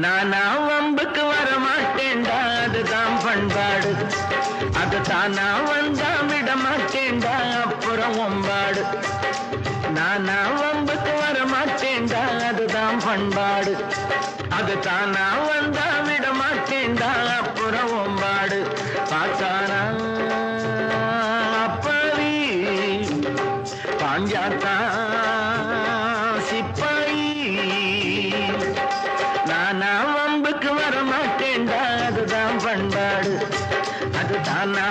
நானா வம்புக்கு வர மாட்டேன்டா, அதுதான் பண்பாடு. அது தானா வந்தா விட மாட்டேன்டா, அப்புறம் ஒம்பாடு. நானா வம்புக்கு வர மாட்டேன்டா, அதுதான் பண்பாடு. அது தானா வந்தா விட மாட்டேன்டா, அப்புறம் ஒம்பாடு. பார்த்தானா அப்பாவி பாஞ்சாத்தா சிப்பாயி. நானா வம்புக்கு வர மாட்டேன்டா, அதுதான் பண்பாடு. அது தானா